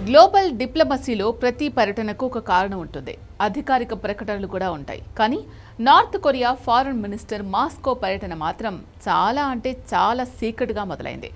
Global డిప్లొమసీలో ప్రతి పర్యటనకు ఒక కారణం ఉంటుంది. అధికారిక ప్రకటనలు కూడా ఉంటాయి. కానీ north Korea foreign minister Moscow పర్యటన మాత్రం చాలా సీక్రెట్గా మొదలైంది.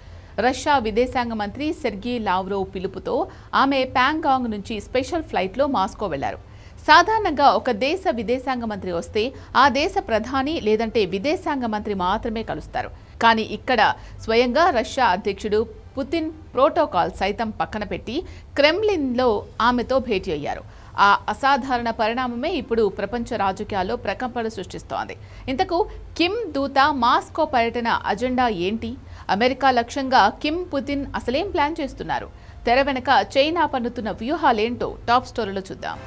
రష్యా విదేశాంగ మంత్రి సెర్గీ లావ్రోవ్ పిలుపుతో ఆమె ప్యాంగాంగ్ నుంచి స్పెషల్ ఫ్లైట్లో మాస్కో వెళ్లారు. సాధారణంగా ఒక దేశ విదేశాంగ మంత్రి వస్తే ఆ దేశ ప్రధాని లేదంటే విదేశాంగ మంత్రి మాత్రమే కలుస్తారు. కానీ ఇక్కడ స్వయంగా రష్యా అధ్యక్షుడు పుతిన్ ప్రోటోకాల్ సైతం పక్కన పెట్టి క్రెమ్లిన్లో ఆమెతో భేటీ అయ్యారు. ఆ అసాధారణ పరిణామమే ఇప్పుడు ప్రపంచ రాజకీయాల్లో ప్రకంపనలు సృష్టిస్తోంది. ఇంతకు కిమ్ దూత మాస్కో పర్యటన అజెండా ఏంటి? అమెరికా లక్ష్యంగా కిమ్ పుతిన్ అసలేం ప్లాన్ చేస్తున్నారు? తెర వెనక చైనా పన్నుతున్న వ్యూహాలేంటో టాప్ స్టోరీలో చూద్దాం.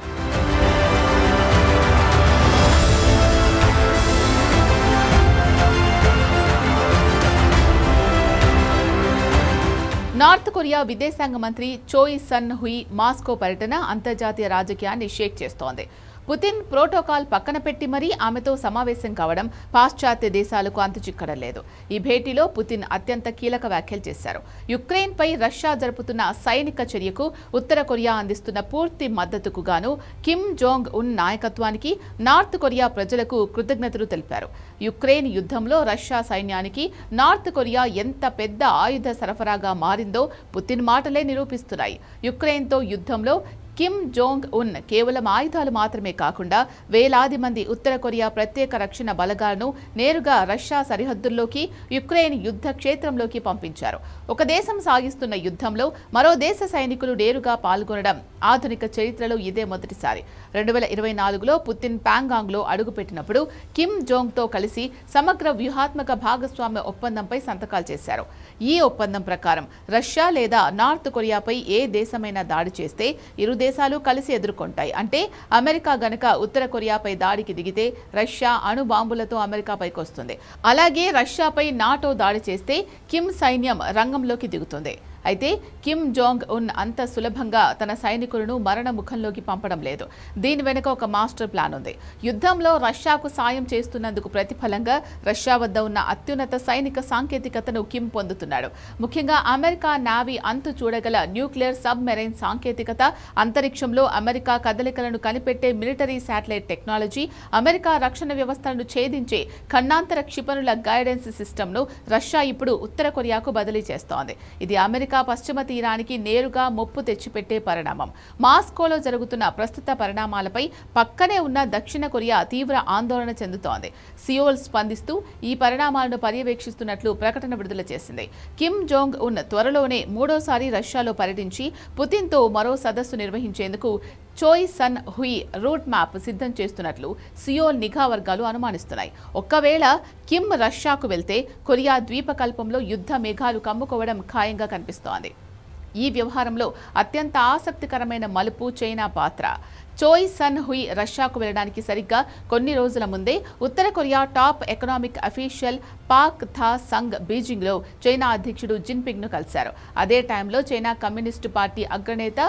నార్త్ కొరియా విదేశాంగ మంత్రి చోయ్ సన్ హుయ్ మాస్కో పర్యటన అంతర్జాతీయ రాజకీయాన్ని షేక్ చేస్తోంది. పుతిన్ ప్రోటోకాల్ పక్కన పెట్టి మరీ ఆమెతో సమావేశం కావడం పాశ్చాత్య దేశాలకు అంతుచిక్కడం లేదు. ఈ భేటీలో పుతిన్ అత్యంత కీలక వ్యాఖ్యలు చేశారు. యుక్రెయిన్పై రష్యా జరుపుతున్న సైనిక చర్యకు ఉత్తర కొరియా అందిస్తున్న పూర్తి మద్దతుకు గాను కిమ్ జోంగ్ ఉన్ నాయకత్వానికి నార్త్ కొరియా ప్రజలకు కృతజ్ఞతలు తెలిపారు. యుక్రెయిన్ యుద్ధంలో రష్యా సైన్యానికి నార్త్ కొరియా ఎంత పెద్ద ఆయుధ సరఫరాగా మారిందో పుతిన్ మాటలే నిరూపిస్తున్నాయి. యుక్రెయిన్తో యుద్ధంలో కిమ్ జోంగ్ ఉన్ కేవలం ఆయుధాలు మాత్రమే కాకుండా వేలాది మంది ఉత్తర కొరియా ప్రత్యేక రక్షణ బలగాలను నేరుగా రష్యా సరిహద్దుల్లోకి యుక్రెయిన్ యుద్ధ క్షేత్రంలోకి పంపించారు. ఒక దేశం సాగిస్తున్న యుద్ధంలో మరో దేశ సైనికులు నేరుగా పాల్గొనడం ఆధునిక చరిత్రలో ఇదే మొదటిసారి. 2024లో పుతిన్ ప్యాంగాంగ్లో అడుగుపెట్టినప్పుడు కిమ్ జోంగ్తో కలిసి సమగ్ర వ్యూహాత్మక భాగస్వామ్య ఒప్పందంపై సంతకాలు చేశారు. ఈ ఒప్పందం ప్రకారం రష్యా లేదా నార్త్ కొరియాపై ఏ దేశమైనా దాడి చేస్తే ఇరు దేశాలు కలిసి ఎదుర్కొంటాయి. అంటే అమెరికా గనక ఉత్తర కొరియాపై దాడికి దిగితే రష్యా అణు బాంబులతో అమెరికాపైకి వస్తుంది. అలాగే రష్యాపై నాటో దాడి చేస్తే కిమ్ సైన్యం రంగంలోకి దిగుతుంది. అయితే కిమ్ జోంగ్ ఉన్ అంత సులభంగా తన సైనికులను మరణ ముఖంలోకి పంపడం లేదు. దీని వెనుక ఒక మాస్టర్ ప్లాన్ ఉంది. యుద్ధంలో రష్యాకు సాయం చేస్తున్నందుకు ప్రతిఫలంగా రష్యా వద్ద ఉన్న అత్యున్నత సైనిక సాంకేతికతను కిమ్ పొందుతున్నాడు. ముఖ్యంగా అమెరికా నావీ అంతు చూడగల న్యూక్లియర్ సబ్మెరైన్ సాంకేతికత, అంతరిక్షంలో అమెరికా కదలికలను కనిపెట్టే మిలిటరీ శాటిలైట్ టెక్నాలజీ, అమెరికా రక్షణ వ్యవస్థలను ఛేదించే ఖండాంతర క్షిపణుల గైడెన్స్ సిస్టమ్ను రష్యా ఇప్పుడు ఉత్తర కొరియాకు బదిలీ చేస్తోంది. ఇది అమెరికా పశ్చిమ తీరానికి నేరుగా ముప్పు తెచ్చిపెట్టే పరిణామం. మాస్కోలో జరుగుతున్న ప్రస్తుత పరిణామాలపై పక్కనే ఉన్న దక్షిణ కొరియా తీవ్ర ఆందోళన చెందుతోంది. సియోల్ స్పందిస్తూ ఈ పరిణామాలను పర్యవేక్షిస్తున్నట్లు ప్రకటన విడుదల చేసింది. కిమ్ జోంగ్ ఉన్ త్వరలోనే మూడోసారి రష్యాలో పర్యటించి పుతిన్తో మరో సదస్సు నిర్వహించేందుకు చోయ్ సన్ హుయ్ రూట్ మ్యాప్ సిద్ధం చేస్తున్నట్లు సియోల్ నిఘా వర్గాలు అనుమానిస్తున్నాయి. ఒక్కవేళ కిమ్ రష్యాకు వెళ్తే కొరియా ద్వీపకల్పంలో యుద్ధ మేఘాలు కమ్ముకోవడం ఖాయంగా కనిపిస్తోంది. ఈ వ్యవహారంలో అత్యంత ఆసక్తికరమైన మలుపు చైనా పాత్ర. చోయ్ సన్ హుయ్ రష్యాకు వెళ్లడానికి సరిగ్గా కొన్ని రోజుల ముందే ఉత్తర Korea top economic official Pak Thae Song బీజింగ్లో China అధ్యక్షుడు జిన్పింగ్ను కలిశారు. అదే టైంలో చైనా కమ్యూనిస్టు పార్టీ అగ్రనేత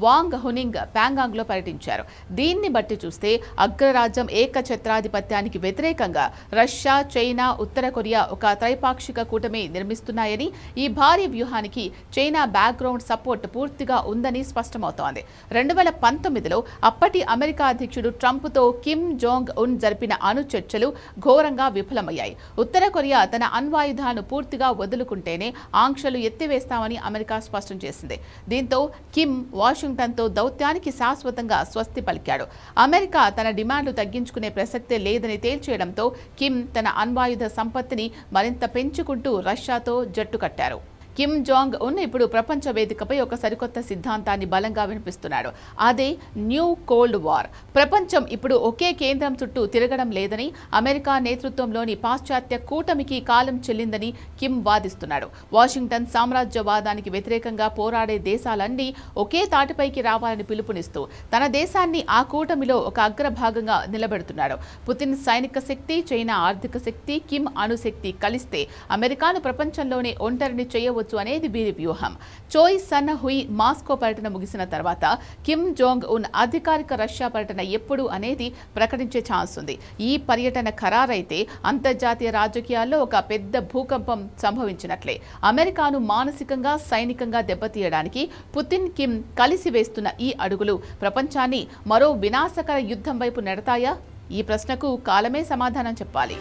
వాంగ్ హునింగ్ ప్యాంగాంగ్లో పర్యటించారు. దీన్ని బట్టి చూస్తే అగ్రరాజ్యం ఏకఛత్రాధిపత్యానికి వ్యతిరేకంగా రష్యా, చైనా, ఉత్తర కొరియా ఒక త్రైపాక్షిక కూటమి నిర్మిస్తున్నాయని, ఈ భారీ వ్యూహానికి చైనా బ్యాక్గ్రౌండ్ సపోర్ట్ పూర్తిగా ఉందని స్పష్టమవుతోంది. 2019లో అప్పటి అమెరికా అధ్యక్షుడు ట్రంప్తో కిమ్ జోంగ్ ఉన్ జరిపిన అణు చర్చలు ఘోరంగా విఫలమయ్యాయి. ఉత్తర కొరియా తన అణ్వాయుధాలను పూర్తిగా వదులుకుంటేనే ఆంక్షలు ఎత్తివేస్తామని అమెరికా స్పష్టం చేసింది. దీంతో కిమ్ వాషింగ్టన్తో దౌత్యానికి శాశ్వతంగా స్వస్తి పలికాడు. అమెరికా తన డిమాండ్లు తగ్గించుకునే ప్రసక్తే లేదని తేల్చేయడంతో కిమ్ తన అణ్వాయుధ సంపత్తిని మరింత పెంచుకుంటూ రష్యాతో జట్టు కట్టారు. కిమ్ జోంగ్ ఉన్ ఇప్పుడు ప్రపంచ వేదికపై ఒక సరికొత్త సిద్ధాంతాన్ని బలంగా వినిపిస్తున్నాడు. అదే న్యూ కోల్డ్ వార్. ప్రపంచం ఇప్పుడు ఒకే కేంద్రం చుట్టూ తిరగడం లేదని, అమెరికా నేతృత్వంలోని పాశ్చాత్య కూటమికి కాలం చెల్లిందని కిమ్ వాదిస్తున్నాడు. వాషింగ్టన్ సామ్రాజ్యవాదానికి వ్యతిరేకంగా పోరాడే దేశాలన్నీ ఒకే తాటిపైకి రావాలని పిలుపునిస్తూ తన దేశాన్ని ఆ కూటమిలో ఒక అగ్రభాగంగా నిలబెడుతున్నాడు. పుతిన్ సైనిక శక్తి, చైనా ఆర్థిక శక్తి, కిమ్ అణుశక్తి కలిస్తే అమెరికాను ప్రపంచంలోనే ఒంటరిని చేయవచ్చు కావచ్చు అనేది వీరి వ్యూహం. చోయ్ సన్ హుయ్ మాస్కో పర్యటన ముగిసిన తర్వాత కిమ్ జోంగ్ ఉన్ అధికారిక రష్యా పర్యటన ఎప్పుడు అనేది ప్రకటించే ఛాన్స్ ఉంది. ఈ పర్యటన ఖరారైతే అంతర్జాతీయ రాజకీయాల్లో ఒక పెద్ద భూకంపం సంభవించినట్లే. అమెరికాను మానసికంగా సైనికంగా దెబ్బతీయడానికి పుతిన్ కిమ్ కలిసి వేస్తున్న ఈ అడుగులు ప్రపంచాన్ని మరో వినాశకర యుద్ధం వైపు నెడతాయా? ఈ ప్రశ్నకు కాలమే సమాధానం చెప్పాలి.